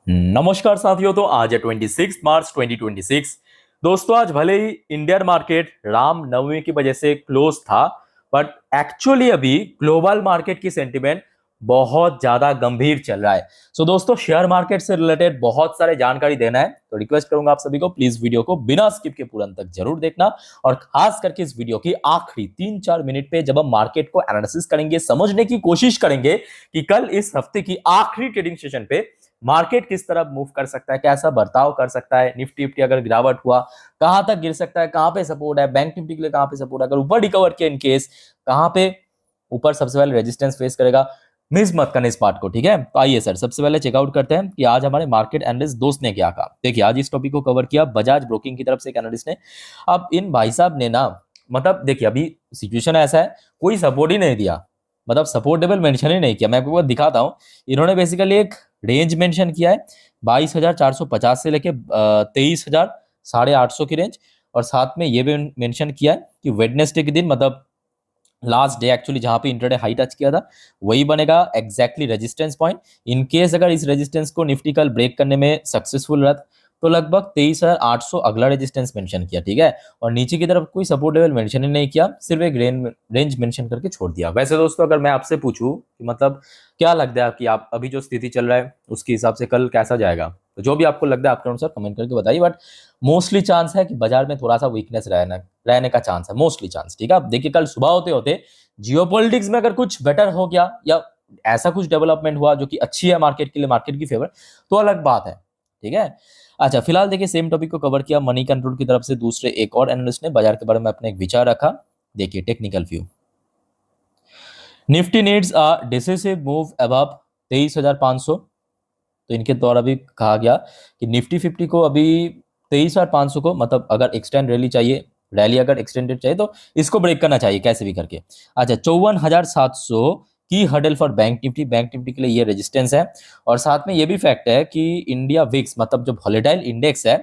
नमस्कार साथियों। तो आज है 26 मार्च 2026। दोस्तों, आज भले ही इंडियन मार्केट राम नवमी की वजह से क्लोज था, बट एक्चुअली अभी ग्लोबल मार्केट की सेंटिमेंट बहुत ज्यादा गंभीर चल रहा है। दोस्तों, शेयर मार्केट से रिलेटेड बहुत सारे जानकारी देना है, तो रिक्वेस्ट करूंगा आप सभी को प्लीज वीडियो को बिना स्किप के पूरा अंत तक जरूर देखना। और खास करके इस वीडियो की आखिरी 3-4 मिनट पे जब हम मार्केट को एनालिसिस करेंगे, समझने की कोशिश करेंगे कि कल इस हफ्ते की आखिरी ट्रेडिंग सेशन पे मार्केट किस तरह मूव कर सकता है, कैसा बर्ताव कर सकता है, निफ्टी अगर गिरावट हुआ कहां तक गिर सकता है, कहां पे सपोर्ट है, बैंक निफ्टी के लिए कहां पे सपोर्ट है, अगर ऊपर रिकवर किया इन केस कहां पे ऊपर सबसे पहले रेजिस्टेंस फेस करेगा। मिस मत करना इस पार्ट को, ठीक है। तो आइए सर, सबसे पहले चेकआउट करते हैं कि आज हमारे मार्केट एनालिस्ट दोस्त ने क्या कहा। देखिए, आज इस टॉपिक को कवर किया बजाज ब्रोकिंग की तरफ से एक एनालिस्ट ने। अब इन भाई साहब ने ना, मतलब देखिए अभी सिचुएशन ऐसा है, कोई सपोर्ट ही नहीं दिया, मतलब सपोर्टेबल मेंशन ही नहीं किया। मैं आपको दिखाता हूं। इन्होंने बेसिकली एक रेंज मेंशन किया है 22,450 से लेके 23,850 की रेंज। और साथ में ये भी मेंशन किया है कि वेडनेसडे के दिन, मतलब लास्ट डे एक्चुअली जहां पे इंटरडे हाई टच किया था, वही बनेगा exactly resistance point. In case अगर इस रेजिस्टेंस को निफ्टी कल ब्रेक करने में सक्सेसफुल रहा तो लगभग 23,800 अगला रेजिस्टेंस मेंशन किया, ठीक है। और नीचे की तरफ कोई सपोर्ट लेवल मेंशन ही नहीं किया, सिर्फ एक रेंज मेंशन करके छोड़ दिया। वैसे दोस्तों, अगर मैं आपसे पूछूं कि मतलब क्या लगता है कि आप अभी जो स्थिति चल रहा है उसके हिसाब से कल कैसा जाएगा, तो जो भी आपको लगता है आपके अनुसार कमेंट करके बताइए। बट मोस्टली चांस है कि बाजार में थोड़ा सा वीकनेस रहने का चांस है, मोस्टली चांस, ठीक है। आप देखिए, कल सुबह होते होते जियोपॉलिटिक्स में अगर कुछ बेटर हो गया या ऐसा कुछ डेवलपमेंट हुआ जो कि अच्छी है मार्केट के लिए, मार्केट की फेवर, तो अलग बात है, ठीक है। अच्छा, फिलहाल देखिए, सेम टॉपिक को कवर किया मनी कंट्रोल की तरफ से दूसरे एक और एनालिस्ट ने बाजार के बारे में अपने एक विचार रखा। देखिए, technical view, Nifty needs a decisive move above 23,500। तो इनके द्वारा भी कहा गया कि निफ्टी 50 को अभी 23,500 को, मतलब अगर एक्सटेंड रैली चाहिए, रैली अगर एक्सटेंडेड चाहिए तो इसको ब्रेक करना चाहिए कैसे भी करके। अच्छा, 54,700 की हडल फॉर बैंक निफ्टी के लिए ये रेजिस्टेंस है। और साथ में ये भी फैक्ट है कि इंडिया विक्स, मतलब जो वॉलेटाइल इंडेक्स है,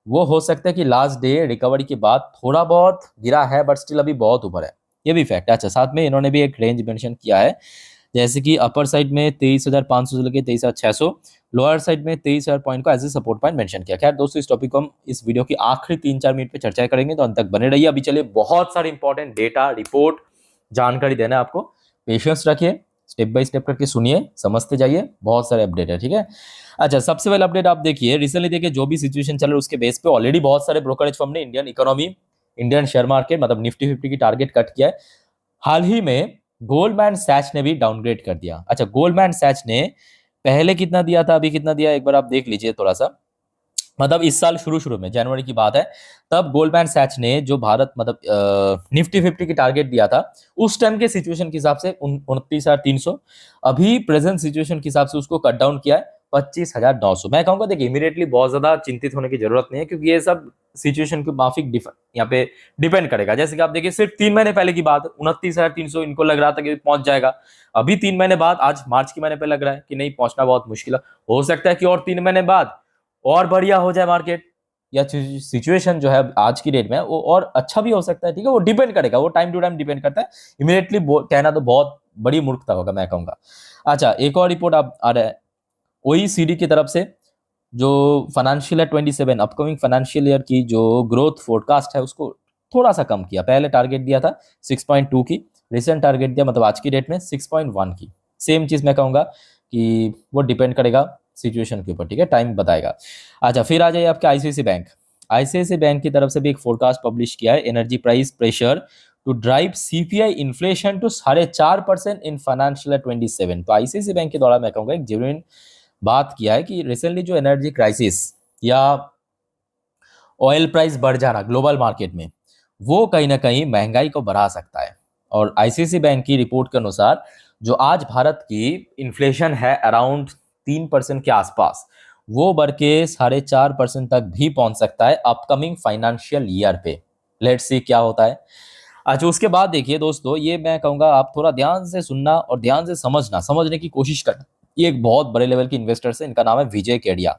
वो हो सकता है कि लास्ट डे रिकवरी के बाद थोड़ा बहुत गिरा है, बट स्टिल अभी बहुत ऊपर है, ये भी फैक्ट है। अच्छा, साथ में इन्होंने भी एक रेंज मेंशन किया है, जैसे कि अपर साइड में 23,500 से लेकर 23,600, लोअर साइड में 23,000 पॉइंट को as a support point mention किया। खैर दोस्तों, इस टॉपिक को हम इस वीडियो की आखिरी 3-4 मिनट पे चर्चा करेंगे, तो अंत तक बने रहिए। अभी चलिए, बहुत सारे इंपॉर्टेंट डेटा, रिपोर्ट, जानकारी देना है आपको, पेशेंस रखिए, स्टेप बाय स्टेप करके सुनिए, समझते जाइए, बहुत सारे अपडेट है, ठीक है। अच्छा, सबसे पहले अपडेट आप देखिए, रिसेंटली देखिए जो भी सिचुएशन चल रहा है उसके बेस पे ऑलरेडी बहुत सारे ब्रोकरेज फर्म ने Indian economy, Indian share market, मतलब निफ्टी 50 की टारगेट कट किया है। हाल ही में गोल्डमैन सैच ने भी डाउनग्रेड कर दिया। अच्छा, गोल्डमैन सैच ने पहले कितना दिया था, अभी कितना दिया, एक बार आप देख लीजिए थोड़ा सा। मतलब इस साल शुरू शुरू में, जनवरी की बात है, तब गोल्डमैन सैच ने जो भारत, मतलब निफ्टी 50 की टारगेट दिया था, उस टाइम के सिचुएशन के हिसाब से 29,300। अभी प्रेजेंट सिचुएशन के हिसाब से उसको कट डाउन किया है 25,900। मैं कहूंगा देखिए, इमीडिएटली बहुत ज्यादा चिंतित होने की जरूरत नहीं है, क्योंकि ये सब सिचुएशन के माफिक यहाँ पे डिपेंड करेगा। जैसे कि आप देखिए, सिर्फ 3 महीने पहले की बात, 29,300 इनको लग रहा था कि पहुंच जाएगा। अभी 3 महीने बाद, आज मार्च के महीने पे लग रहा है कि नहीं, पहुंचना बहुत मुश्किल है। हो सकता है कि और 3 महीने बाद और बढ़िया हो जाए मार्केट, या सिचुएशन जो है आज की डेट में वो और अच्छा भी हो सकता है, ठीक है। वो डिपेंड करेगा, वो टाइम टू टाइम डिपेंड करता है। इमीडिएटली कहना तो बहुत बड़ी मूर्खता होगा, मैं कहूंगा। अच्छा, एक और रिपोर्ट आप आ रहा है ओईसीडी की तरफ से, जो financial year 27 upcoming financial year की जो ग्रोथ फोरकास्ट है उसको थोड़ा सा कम किया। पहले टारगेट दिया था 6.2 की, रिसेंट टारगेट दिया, मतलब आज की डेट में 6.1 की। सेम चीज मैं कहूंगा कि वो डिपेंड करेगा सिचुएशन के ऊपर, ठीक है, टाइम बताएगा। अच्छा, फिर आ जाइए आपके आईसीआईसी बैंक। आईसीआईसी बैंक की तरफ से भी एक फोरकास्ट पब्लिश किया है, energy price pressure to drive CPI inflation to 4.5% in financial 27। तो आईसीआईसी बैंक के द्वारा मैं कहूंगा एक जेन्युइन बात किया है कि रिसेंटली जो एनर्जी क्राइसिस या ऑयल प्राइस बढ़ जाना ग्लोबल मार्केट में, वो कहीं ना कहीं महंगाई को बढ़ा सकता है। और आईसीआईसी बैंक की रिपोर्ट के अनुसार जो आज भारत की इन्फ्लेशन है अराउंड 3% के आसपास, वो बढ़ के 4.5% तक भी पहुंच सकता है अपकमिंग फाइनेंशियल ईयर पे। लेट्स सी क्या होता है। अच्छा, उसके बाद देखिए दोस्तों, ये मैं कहूंगा आप थोड़ा ध्यान से सुनना और ध्यान से समझने की कोशिश करना। ये एक बहुत बड़े लेवल के इन्वेस्टर्स है, इनका नाम है विजय केडिया।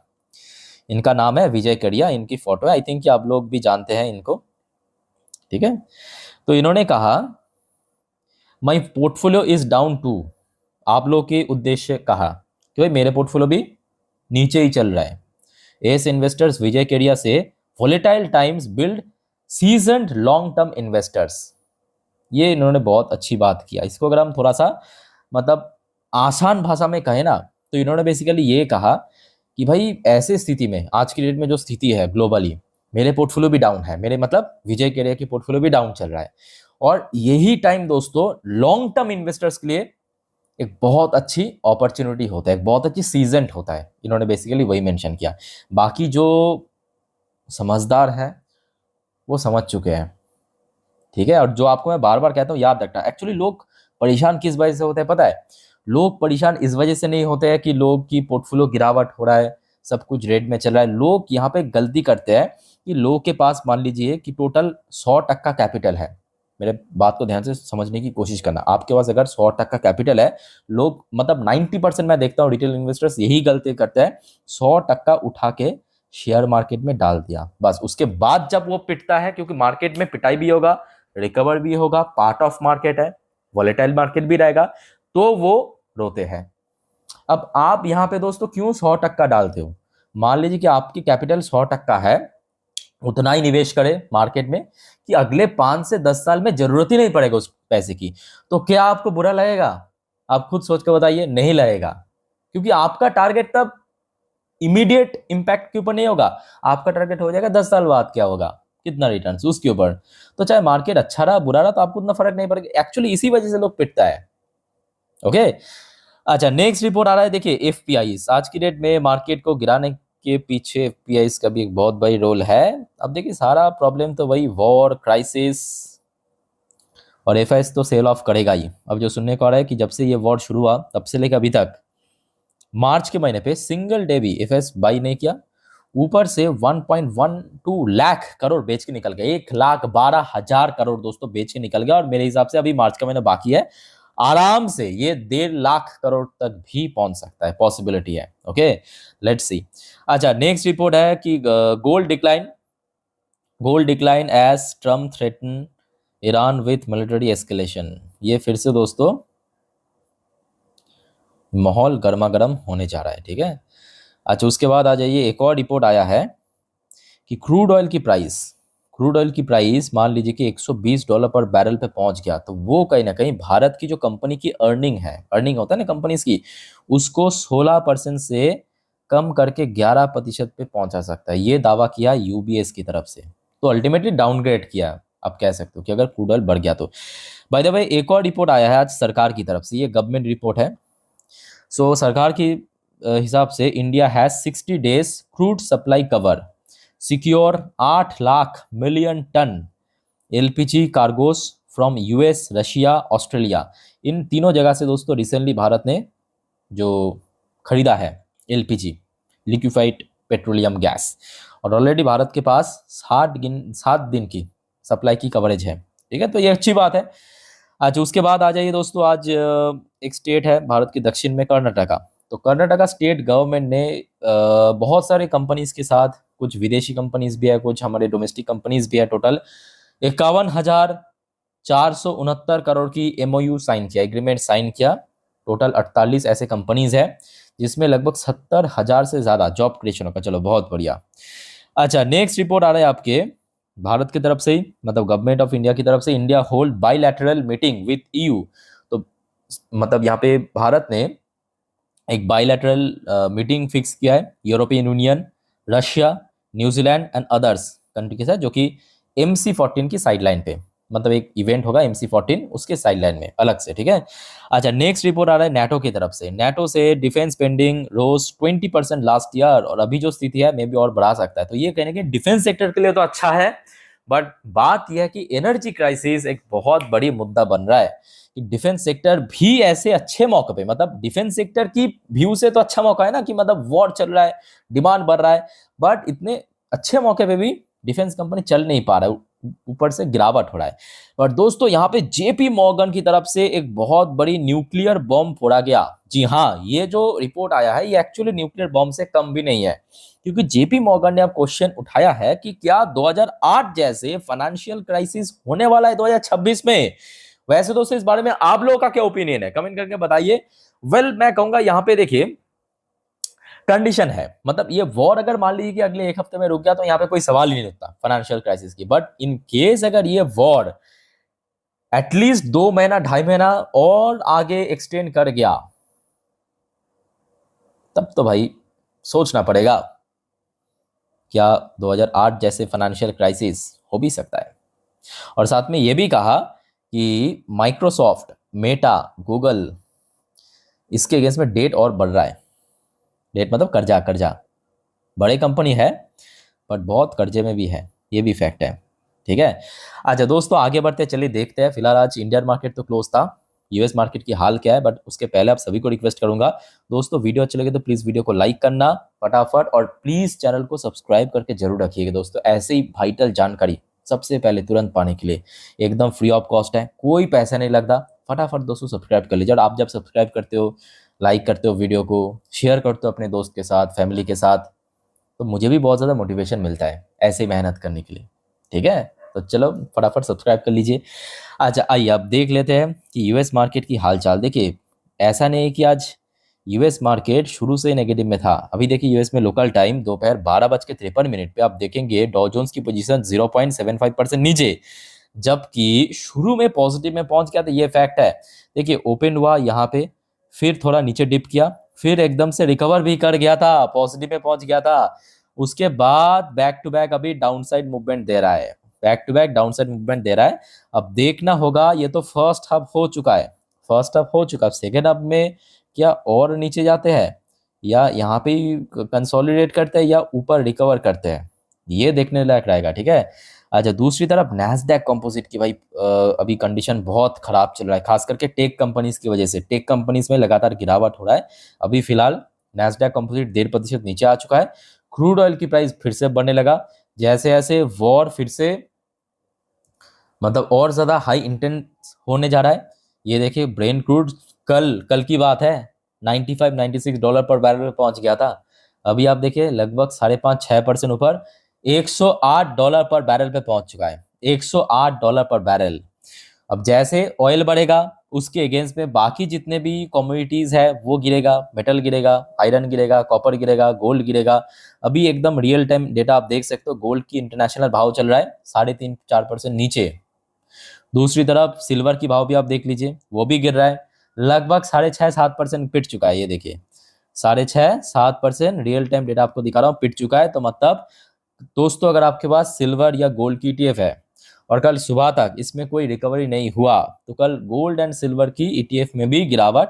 इनका नाम है विजय केडिया, इनकी फोटो है, आई थिंक कि आप लोग भी जानते हैं इनको, ठीक है। तो इन्होंने कहा, my portfolio is down to, आप लोग के उद्देश्य कहा कि भाई मेरे पोर्टफोलियो भी नीचे ही चल रहा है। एस इन्वेस्टर्स विजय केडिया से volatile times build seasoned long term investors, ये इन्होंने बहुत अच्छी बात किया। इसको अगर हम थोड़ा सा मतलब आसान भाषा में कहें ना, तो इन्होंने बेसिकली ये कहा कि भाई ऐसे स्थिति में, आज की डेट में जो स्थिति है ग्लोबली, मेरे पोर्टफोलियो भी डाउन है, मेरे मतलब विजय केडिया की पोर्टफोलियो भी डाउन चल रहा है, और यही टाइम दोस्तों लॉन्ग टर्म इन्वेस्टर्स के लिए एक बहुत अच्छी अपॉर्चुनिटी होता है, एक बहुत अच्छी सीजन होता है। इन्होंने बेसिकली वही मेंशन किया। बाकी जो समझदार है वो समझ चुके हैं, ठीक है। और जो आपको मैं बार बार कहता हूँ याद रखना, एक्चुअली लोग परेशान किस वजह से होते हैं पता है? लोग परेशान इस वजह से नहीं होते हैं कि लोग की पोर्टफोलियो गिरावट हो रहा है, सब कुछ रेट में चल रहा है। लोग यहाँ पे गलती करते हैं कि लोगों के पास मान लीजिए कि टोटल 100% कैपिटल है। मेरे बात को ध्यान से समझने की कोशिश करना, आपके पास अगर 100% कैपिटल है, लोग मतलब 90% मैं देखता हूँ रिटेल इन्वेस्टर्स यही गलती करते हैं, 100% उठा के शेयर मार्केट में डाल दिया, बस उसके बाद जब वो पिटता है, क्योंकि मार्केट में पिटाई भी होगा, रिकवर भी होगा, पार्ट ऑफ मार्केट है, वॉलेटाइल मार्केट भी रहेगा, तो वो रोते हैं। अब आप यहाँ पे दोस्तों क्यों 100% डालते हो? मान लीजिए कि आपकी कैपिटल 100% है, उतना ही निवेश करें मार्केट में कि अगले 5 से 10 साल में जरूरत ही नहीं पड़ेगा उस पैसे की, तो क्या आपको बुरा लगेगा? आप खुद सोच कर बताइए, नहीं लगेगा, क्योंकि आपका टारगेट तब इमीडिएट इंपैक्ट के ऊपर नहीं होगा, आपका टारगेट हो जाएगा 10 साल बाद क्या होगा, कितना रिटर्न उसके ऊपर। तो चाहे मार्केट अच्छा रहा बुरा रहा तो आपको उतना फर्क नहीं पड़ेगा। एक्चुअली इसी वजह से लोग पिटता है। ओके, अच्छा नेक्स्ट रिपोर्ट आ रहा है, देखिए एफपीआईज आज की डेट में मार्केट को गिराने के पीछे एफपीआईज का भी एक बहुत बड़ी रोल है। अब देखिए सारा प्रॉब्लम तो वही वॉर क्राइसिस, और एफआईएस तो सेल ऑफ करेगा ही। अब जो सुनने को आ रहा है कि जब से ये वॉर शुरू हुआ तब से लेकर अभी तक मार्च के महीने पे सिंगल डे भी एफएस बाई नहीं किया, ऊपर से 1.12 लाख करोड़ बेच के निकल गया, 1,12,000 करोड़ दोस्तों बेच के निकल गया। और मेरे हिसाब से अभी मार्च का महीना बाकी है, आराम से ये 1.5 लाख करोड़ तक भी पहुंच सकता है, पॉसिबिलिटी है। Okay, let's see. अच्छा नेक्स्ट रिपोर्ट है कि gold decline as Trump threaten Iran with military escalation. ये फिर से दोस्तों माहौल गर्मा गर्म होने जा रहा है, ठीक है। अच्छा उसके बाद आ जाइए, एक और रिपोर्ट आया है कि क्रूड ऑयल की प्राइस मान लीजिए कि $120 पर बैरल पे पहुंच गया, तो वो कहीं ना कहीं भारत की जो कंपनी की अर्निंग होता है ना कंपनीज की, उसको 16% से कम करके 11% पे पहुंचा सकता है। ये दावा किया यूबीएस की तरफ से, तो अल्टीमेटली डाउनग्रेड किया आप कह सकते हो कि अगर क्रूड ऑयल बढ़ गया तो। बाय द वे एक और रिपोर्ट आया है आज सरकार की तरफ से, ये गवर्नमेंट रिपोर्ट है। सो सरकार की हिसाब से India has 60 days crude supply cover, secure 8 lakh million tonne LPG cargoes from US, Russia, Australia. इन तीनों जगह से दोस्तों रिसेंटली भारत ने जो खरीदा है एलपीजी, लिक्विफाइड पेट्रोलियम गैस, और ऑलरेडी भारत के पास 7 दिन की सप्लाई की कवरेज है, ठीक है। तो ये अच्छी बात है। अच्छा उसके बाद आ जाइए दोस्तों, आज एक स्टेट है भारत के दक्षिण में, कर्नाटका। तो कर्नाटका स्टेट गवर्नमेंट ने बहुत सारे कंपनीज के साथ, कुछ विदेशी कंपनीज भी है, कुछ हमारे डोमेस्टिक कंपनीज भी है, टोटल 51,469 करोड़ की एमओयू साइन किया, एग्रीमेंट साइन किया। टोटल 48 ऐसे कंपनीज है जिसमें लगभग 70,000 से ज्यादा जॉब क्रिएशन होगा। चलो बहुत बढ़िया। अच्छा नेक्स्ट रिपोर्ट आ रहा है आपके भारत की तरफ से ही, मतलब गवर्नमेंट ऑफ इंडिया की तरफ से, India hold bilateral meeting with EU. तो मतलब यहाँ पे भारत ने एक बाइलैटरल मीटिंग फिक्स किया है European union, Russia, New Zealand and others country के साथ, जो कि MC14 की साइडलाइन पे, मतलब एक इवेंट होगा MC14 उसके साइडलाइन में अलग से, ठीक है। अच्छा नेक्स्ट रिपोर्ट आ रहा है नेटो की तरफ से। नेटो से डिफेंस स्पेंडिंग रोज 20% लास्ट ईयर, और अभी जो स्थिति है मे भी और बढ़ा सकता है। तो ये कहने के डिफेंस सेक्टर के लिए तो अच्छा है, बट बात यह है कि एनर्जी क्राइसिस एक बहुत बड़ी मुद्दा बन रहा है कि डिफेंस सेक्टर भी ऐसे अच्छे मौके पे, मतलब डिफेंस सेक्टर की व्यू से तो अच्छा मौका है ना, कि मतलब वॉर चल रहा है, डिमांड बढ़ रहा है, बट इतने अच्छे मौके पे भी डिफेंस कंपनी चल नहीं पा रहा है, ऊपर से गिरावट हो रहा है। पर दोस्तों यहाँ पे जेपी मॉर्गन की तरफ से एक बहुत बड़ी न्यूक्लियर बॉम्ब फोड़ा गया। जी हाँ, ये जो रिपोर्ट आया है ये एक्चुअली न्यूक्लियर बॉम्ब से कम भी नहीं है, क्योंकि जेपी मॉर्गन ने अब क्वेश्चन उठाया है कि क्या 2008 जैसे फाइनेंशियल क्राइसिस होने वाला है 2026 में। वैसे दोस्तों इस बारे में आप लोगों का क्या ओपिनियन है, कमेंट करके बताइए। वेल मैं कहूंगा यहाँ पे देखिए, कंडीशन है, मतलब ये वॉर अगर मान लीजिए कि अगले एक हफ्ते में रुक गया तो यहाँ पे कोई सवाल ही नहीं उठता फाइनेंशियल क्राइसिस की, बट इन केस अगर ये वॉर एटलीस्ट 2 महीना 2.5 महीना और आगे एक्सटेंड कर गया, तब तो भाई सोचना पड़ेगा, क्या 2008 जैसे फाइनेंशियल क्राइसिस हो भी सकता है। और साथ में ये भी कहा कि माइक्रोसॉफ्ट, मेटा, गूगल, इसके अगेंस्ट में डेट और बढ़ रहा है। डेट मतलब कर्जा, कर्जा बड़े कंपनी है बट बहुत कर्जे में भी है, ये भी फैक्ट है। ठीक है, अच्छा दोस्तों आगे बढ़ते चलिए देखते हैं। फिलहाल आज इंडियन मार्केट तो क्लोज था, यूएस मार्केट की हाल क्या है, बट उसके पहले आप सभी को रिक्वेस्ट करूंगा दोस्तों, वीडियो अच्छे लगे तो प्लीज वीडियो को लाइक करना फटाफट, और प्लीज चैनल को सब्सक्राइब करके जरूर रखिएगा दोस्तों, ऐसे ही वाइटल जानकारी सबसे पहले तुरंत पाने के लिए एकदम फ्री ऑफ कॉस्ट है, कोई पैसा नहीं लगता। फटाफट दोस्तों सब्सक्राइब कर लीजिए, और आप जब सब्सक्राइब करते हो, लाइक करते हो, वीडियो को शेयर करते हो अपने दोस्त के साथ, फैमिली के साथ, तो मुझे भी बहुत ज़्यादा मोटिवेशन मिलता है ऐसे ही मेहनत करने के लिए। ठीक है, तो चलो फटाफट सब्सक्राइब कर लीजिए। अच्छा आइए अब देख लेते हैं कि यूएस मार्केट की हालचाल। देखिए ऐसा नहीं है कि आज यूएस मार्केट शुरू से नेगेटिव में था। अभी देखिए यूएस में लोकल टाइम दोपहर 12:53 पे आप देखेंगे डॉ जोन्स की पोजीशन 0.75% नीचे, जबकि शुरू में पॉजिटिव में पहुंच गया था, ये फैक्ट है। देखिए ओपन हुआ यहाँ पे, फिर थोड़ा नीचे डिप किया, फिर एकदम से रिकवर भी कर गया था, पॉजिटिव में पहुंच गया था, उसके बाद बैक टू बैक अभी डाउनसाइड मूवमेंट दे रहा है, back to back downside movement दे रहा है। अब देखना होगा, ये तो फर्स्ट हब हो चुका है, फर्स्ट हब हो चुका है, सेकेंड हब में क्या और नीचे जाते हैं या यहाँ पे कंसोलिडेट करते हैं या ऊपर रिकवर करते हैं, ये देखने लायक रहेगा। ठीक है, अच्छा दूसरी तरफ नैस्डैक कंपोजिट की भाई अभी कंडीशन बहुत खराब चल रहा है, खास करके टेक कंपनीज की वजह से। टेक कंपनीज में लगातार गिरावट हो रहा है। अभी फिलहाल नैस्डैक कंपोजिट 1.5% नीचे आ चुका है। क्रूड ऑयल की प्राइस फिर से बढ़ने लगा, जैसे जैसे वॉर फिर से मतलब और ज्यादा हाई इंटेंस होने जा रहा है। ये देखिए ब्रेन क्रूड कल की बात है $95-96 पर बैरल पे पहुंच गया था, अभी आप देखिए लगभग 5.5-6% ऊपर $108 पर बैरल पे पहुंच चुका है, $108 पर बैरल। अब जैसे ऑयल बढ़ेगा उसके अगेंस्ट में बाकी जितने भी कमोडिटीज है वो गिरेगा, मेटल गिरेगा, आयरन गिरेगा, कॉपर गिरेगा, गोल्ड गिरेगा। अभी एकदम रियल टाइम डेटा आप देख सकते हो, गोल्ड की इंटरनेशनल भाव चल रहा है 3.5-4% नीचे। दूसरी तरफ सिल्वर की भाव भी आप देख लीजिए, वो भी गिर रहा है, लगभग 6.5-7% पिट चुका है। ये देखिए 6.5-7% रियल टाइम डेटा आपको दिखा रहा हूँ, पिट चुका है। तो मतलब दोस्तों अगर आपके पास सिल्वर या गोल्ड की ईटीएफ है और कल सुबह तक इसमें कोई रिकवरी नहीं हुआ, तो कल गोल्ड एंड सिल्वर की ईटीएफ में भी गिरावट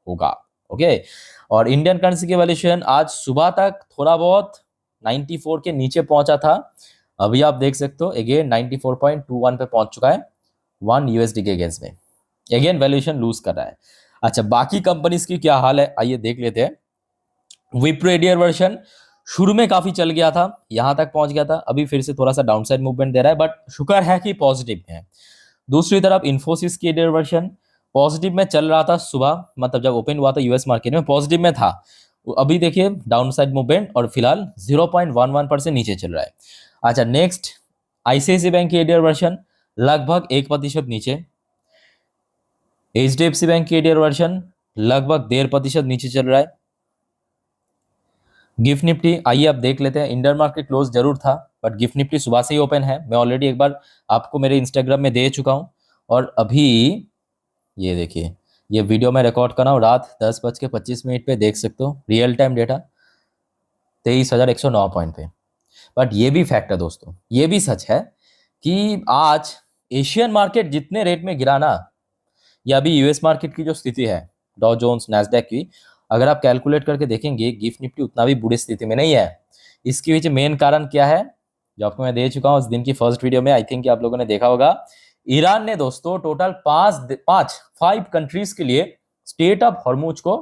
होगा। ओके, और इंडियन करेंसी की वैल्यूएशन आज सुबह तक थोड़ा बहुत 94 के नीचे पहुंचा था, अभी आप देख सकते हो अगेन 94.21 पे पहुंच चुका है 1 यूएसडी के अगेंस्ट में, अगेन वैल्यूएशन लूज कर रहा है। अच्छा बाकी कंपनीज की क्या हाल है आइए देख लेते हैं। विप्रो एडियर वर्जन शुरू में काफी चल गया था, यहां तक पहुंच गया था, अभी फिर से थोड़ा सा डाउनसाइड मूवमेंट दे रहा है, बट शुक्र है कि पॉजिटिव है। दूसरी तरफ इन्फोसिस की एडियर वर्जन पॉजिटिव में चल रहा था सुबह, मतलब जब ओपन हुआ था यूएस मार्केट में पॉजिटिव में था, अभी देखिए डाउनसाइड मूवमेंट और फिलहाल 0.11% नीचे चल रहा है। अच्छा नेक्स्ट आईसीआईसी बैंक की एडियर वर्जन लगभग 1% नीचे, एचडीएफसी बैंक की एडियर वर्जन लगभग 1.5% नीचे चल रहा है। गिफ्ट निफ्टी आइए अब देख लेते हैं, इंडियन मार्केट क्लोज जरूर था बट गिफ्ट निफ्टी सुबह से ही ओपन है, मैं ऑलरेडी एक बार आपको मेरे इंस्टाग्राम में दे चुका हूं। और अभी ये देखिए, ये वीडियो मैं रिकॉर्ड कर रहा हूँ रात 10:25 पे, देख सकते हो रियल टाइम डेटा 23,109 पॉइंट पे। बट ये भी फैक्ट है दोस्तों, ये भी सच है कि आज एशियन मार्केट जितने रेट में गिरा ना, या अभी यूएस मार्केट की जो स्थिति है डॉ जोन्स नैस्डैक की, अगर आप कैलकुलेट करके देखेंगे गिफ्ट निफ्टी उतना भी बुरी स्थिति में नहीं है। इसके पीछे मेन कारण क्या है जो आपको मैं दे चुका हूं उस दिन की फर्स्ट वीडियो में, आई थिंक आप लोगों ने देखा होगा। ईरान ने दोस्तों टोटल 5 कंट्रीज के लिए स्टेट ऑफ हॉर्मुज को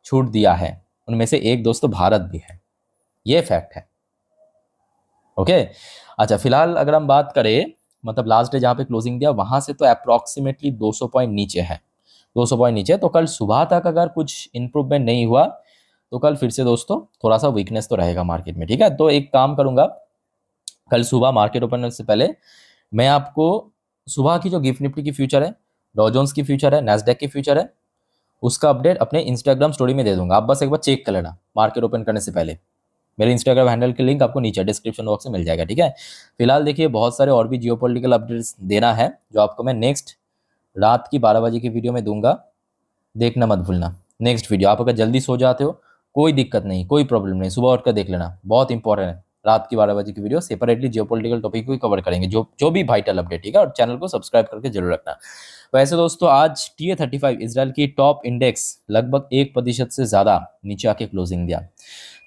छूट दिया है, उनमें से एक दोस्तों भारत भी है, ये फैक्ट है। ओके, अच्छा फिलहाल अगर हम बात करें मतलब लास्ट डे जहां पे क्लोजिंग दिया वहां से तो अप्रोक्सीमेटली 200 पॉइंट नीचे है, 200 पॉइंट नीचे। तो कल सुबह तक अगर कुछ इंप्रूवमेंट नहीं हुआ तो कल फिर से दोस्तों थोड़ा सा वीकनेस तो रहेगा मार्केट में। ठीक है, तो एक काम करूंगा, कल सुबह मार्केट ओपन से पहले मैं आपको सुबह की जो गिफ्ट निफ्टी की फ्यूचर है, डॉ जोन्स की फ्यूचर है, नैस्डैक की फ्यूचर है, उसका अपडेट अपने इंस्टाग्राम स्टोरी में दे दूंगा, आप बस एक बार चेक कर लेना मार्केट ओपन करने से पहले। मेरे इंस्टाग्राम हैंडल के लिंक आपको नीचे डिस्क्रिप्शन बॉक्स में मिल जाएगा, ठीक है। फिलहाल देखिए बहुत सारे और भी जियोपॉलिटिकल अपडेट्स देना है जो आपको मैं नेक्स्ट रात की 12 बजे की वीडियो में दूंगा, देखना मत भूलना। नेक्स्ट वीडियो आप अगर जल्दी सो जाते हो कोई दिक्कत नहीं, कोई प्रॉब्लम नहीं, सुबह उठकर देख लेना, बहुत इंपॉर्टेंट है। रात की 12 बजे की वीडियो सेपरेटली जियोपॉलिटिकल टॉपिक को कवर करेंगे, जो भी वाइटल अपडेट, ठीक है। और चैनल को सब्सक्राइब करके जरूर रखना। वैसे दोस्तों आज TA-35 इसराइल की टॉप इंडेक्स लगभग 1% से ज़्यादा नीचे आके क्लोजिंग दिया।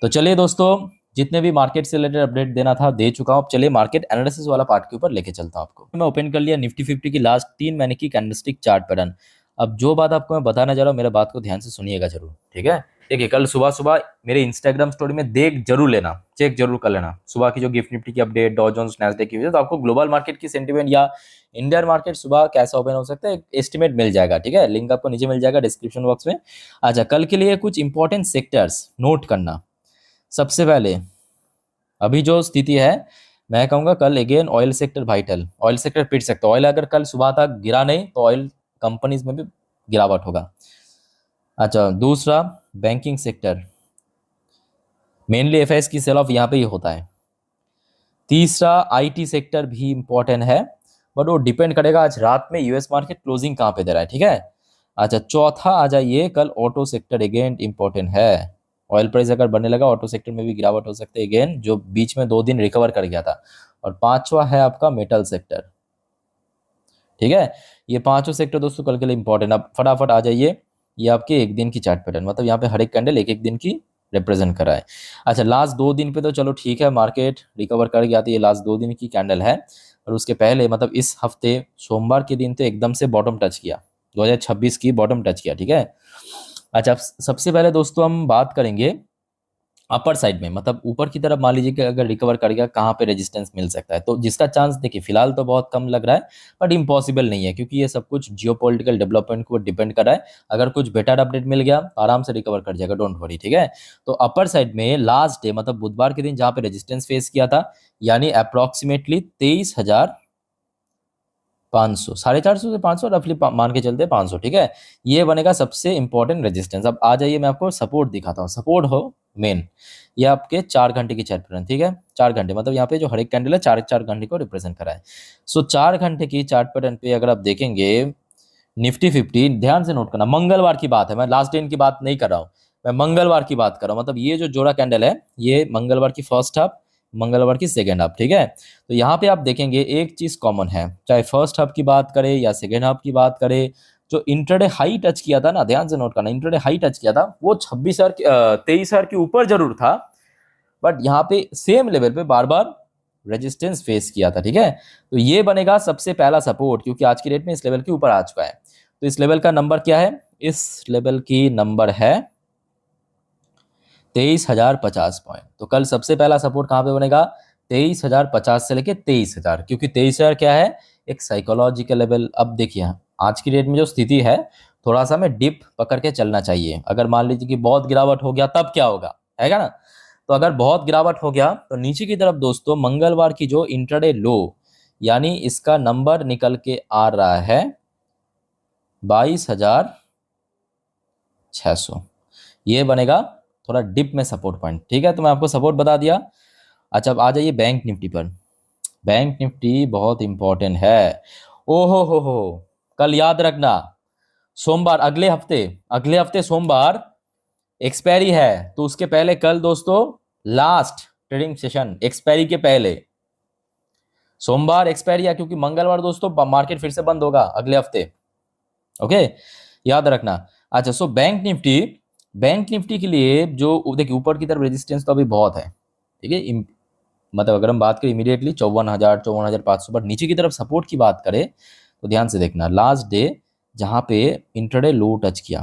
तो चलिए दोस्तों, जितने भी मार्केट से रिलेटेड अपडेट देना था दे चुका हूँ। अब चलिए मार्केट एनालिसिस वाला पार्ट के ऊपर लेके चलता हूँ आपको। मैं ओपन कर लिया निफ्टी 50 की लास्ट 3 महीने की कैंडलस्टिक चार्ट पैटर्न। अब जो बात आपको मैं बताना चाह रहा हूँ, मेरा बात को ध्यान से सुनिएगा जरूर, ठीक है। देखिए कल सुबह सुबह मेरे इंस्टाग्राम स्टोरी में देख जरूर लेना, चेक जरूर कर लेना सुबह की जो गिफ्ट निफ्टी की अपडेट, डॉ जोन्स नैस्डैक की, तो आपको ग्लोबल मार्केट की सेंटीमेंट या इंडियन मार्केट सुबह कैसा ओपन हो सकता है एस्टिमेट मिल जाएगा, ठीक है। लिंक आपको नीचे मिल जाएगा डिस्क्रिप्शन बॉक्स में। अच्छा, कल के लिए कुछ इंपॉर्टेंट सेक्टर्स नोट करना। सबसे पहले अभी जो स्थिति है, मैं कहूँगा कल again oil sector vital, oil sector पिट सकता है। ऑयल अगर कल सुबह तक गिरा नहीं तो ऑयल कंपनीज में भी गिरावट होगा। अच्छा, दूसरा बैंकिंग सेक्टर, मेनली एफआईएस की सेल ऑफ यहाँ पे ही होता है। तीसरा आईटी सेक्टर भी इंपॉर्टेंट है, बट वो डिपेंड करेगा आज रात में यूएस मार्केट क्लोजिंग कहाँ पे दे रहा है, ठीक है। अच्छा, चौथा आ जाइए, कल ऑटो सेक्टर अगेन इंपॉर्टेंट है। ऑयल प्राइस अगर बढ़ने लगा ऑटो सेक्टर में भी गिरावट हो सकती है अगेन, जो बीच में 2 दिन रिकवर कर गया था। और पांचवा है आपका मेटल सेक्टर, ठीक है। ये पांचों सेक्टर दोस्तों कल के लिए इंपॉर्टेंट। अब फटाफट आ जाइए, ये आपके एक दिन की चार्ट पैटर्न, मतलब यहाँ पे हर एक कैंडल एक एक दिन की रिप्रेजेंट करा है। अच्छा, लास्ट 2 दिन पे तो चलो ठीक है, मार्केट रिकवर कर गया था, ये लास्ट 2 दिन की कैंडल है। और उसके पहले मतलब इस हफ्ते सोमवार के दिन तो एकदम से बॉटम टच किया, 2026 की बॉटम टच किया, ठीक है। अच्छा, सबसे पहले दोस्तों हम बात करेंगे अपर साइड में, मतलब ऊपर की तरफ मान लीजिए कि अगर रिकवर कर गया कहाँ पे रेजिस्टेंस मिल सकता है, तो जिसका चांस देखिए फिलहाल तो बहुत कम लग रहा है, बट इम्पॉसिबल नहीं है, क्योंकि ये सब कुछ जियोपॉलिटिकल डेवलपमेंट को डिपेंड कर रहा है। अगर कुछ बेटर अपडेट मिल गया तो आराम से रिकवर कर जाएगा, डोंट वरी, ठीक है। तो अपर साइड में लास्ट डे मतलब बुधवार के दिन जहाँ पे रेजिस्टेंस फेस किया था, यानी अप्रोक्सीमेटली 23,500, 450 से 500 रफली मान के चलते 500, ठीक है। ये बनेगा सबसे इंपॉर्टेंट रेजिस्टेंस। अब आ जाइए मैं आपको सपोर्ट दिखाता हूँ। सपोर्ट हो मेन, ये आपके 4 घंटे की चार्ट पैटर्न, ठीक है। 4 घंटे मतलब यहाँ पे जो हर एक कैंडल है 4 घंटे को रिप्रेजेंट करा है। सो 4 घंटे की चार्ट पैटर्न पे अगर आप देखेंगे निफ्टी 50, ध्यान से नोट करना, मंगलवार की बात है, मैं लास्ट डे की बात नहीं कर रहा हूँ, मैं मंगलवार की बात कर रहा हूँ। मतलब ये जो जोड़ा कैंडल है ये मंगलवार की फर्स्ट हाफ, मंगलवार की सेकेंड हाफ, ठीक है। तो यहाँ पे आप देखेंगे एक चीज कॉमन है, चाहे फर्स्ट हाफ की बात करें या सेकेंड हाफ की बात करें, जो इंट्राडे हाई टच किया था ना, ध्यान से नोट करना, इंट्राडे हाई टच किया था वो 23,000 के ऊपर जरूर था, बट यहाँ पे सेम लेवल पे बार बार रेजिस्टेंस फेस किया था, ठीक है। तो ये बनेगा सबसे पहला सपोर्ट, क्योंकि आज की डेट में इस लेवल के ऊपर आ चुका है। तो इस लेवल का नंबर क्या है, इस लेवल की नंबर है 23,050 पॉइंट। तो कल सबसे पहला सपोर्ट कहां पे बनेगा, 23,050 से लेके 23,000, क्योंकि 23,000 क्या है, एक साइकोलॉजिकल लेवल। अब देखिए आज की डेट में जो स्थिति है, थोड़ा सा में डिप पकड़ के चलना चाहिए। अगर मान लीजिए कि बहुत गिरावट हो गया तब क्या होगा, है ना। तो अगर बहुत गिरावट हो गया तो नीचे की तरफ दोस्तों मंगलवार की जो इंट्राडे लो, यानी इसका नंबर निकल के आ रहा है 22,600, ये बनेगा थोड़ा डिप में सपोर्ट पॉइंट, ठीक है। तो मैं आपको सपोर्ट बता दिया। अच्छा, अब आ जाइए बैंक निफ्टी पर। बैंक निफ्टी बहुत इंपॉर्टेंट है। ओहो हो, कल याद रखना सोमवार, अगले हफ्ते सोमवार एक्सपायरी है, तो उसके पहले कल दोस्तों लास्ट ट्रेडिंग सेशन, एक्सपायरी के पहले सोमवार एक्सपायरी है, क्योंकि मंगलवार दोस्तों मार्केट फिर से बंद होगा अगले हफ्ते, ओके, याद रखना। अच्छा, सो बैंक निफ्टी के लिए जो देखिए ऊपर की तरफ रेजिस्टेंस तो अभी बहुत है, ठीक है। मतलब अगर हम बात करें इमीडिएटली 54,000 54,500, बट नीचे की तरफ सपोर्ट की बात करें तो ध्यान से देखना, लास्ट डे जहां पे इंट्राडे लो टच किया,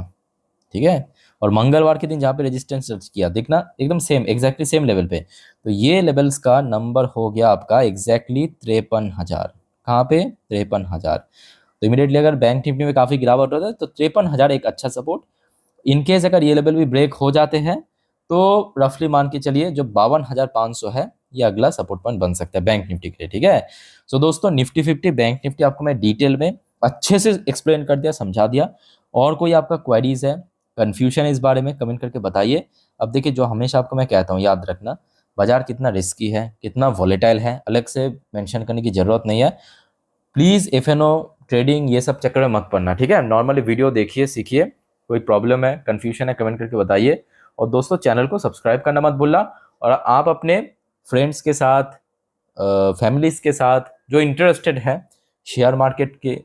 ठीक है, और मंगलवार के दिन जहां पे रेजिस्टेंस टच किया, देखना एकदम सेम, एग्जैक्टली सेम लेवल पे। तो ये लेवल्स का नंबर हो गया आपका एग्जैक्टली 53,000। कहाँ पे, 53,000। तो इमीडिएटली अगर बैंक निफ्टी में काफी गिरावट होता है तो 53,000 एक अच्छा सपोर्ट। इनकेस अगर ये लेवल भी ब्रेक हो जाते हैं तो रफली मान के चलिए जो 52,500 है ये अगला सपोर्ट पॉइंट बन सकता है बैंक निफ्टी के लिए, ठीक है। सो दोस्तों निफ्टी 50 बैंक निफ्टी आपको मैं डिटेल में अच्छे से एक्सप्लेन कर दिया, समझा दिया। और कोई आपका क्वेरीज है, कन्फ्यूजन है इस बारे में, कमेंट करके बताइए। अब देखिए, जो हमेशा आपको मैं कहता हूँ याद रखना, बाजार कितना रिस्की है, कितना वॉलेटाइल है, अलग से मेंशन करने की ज़रूरत नहीं है। प्लीज़ एफएनओ ट्रेडिंग ये सब चक्कर में मत पड़ना, ठीक है। नॉर्मली वीडियो देखिए, सीखिए। कोई प्रॉब्लम है, कन्फ्यूजन है, कमेंट करके बताइए। और दोस्तों, चैनल को सब्सक्राइब करना मत भूलना। और आप अपने फ्रेंड्स के साथ, फैमिलीज के साथ जो इंटरेस्टेड है शेयर मार्केट के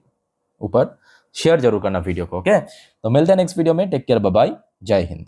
ऊपर, शेयर जरूर करना वीडियो को, ओके। तो मिलते हैं नेक्स्ट वीडियो में। टेक केयर, बाय बाय, जय हिंद।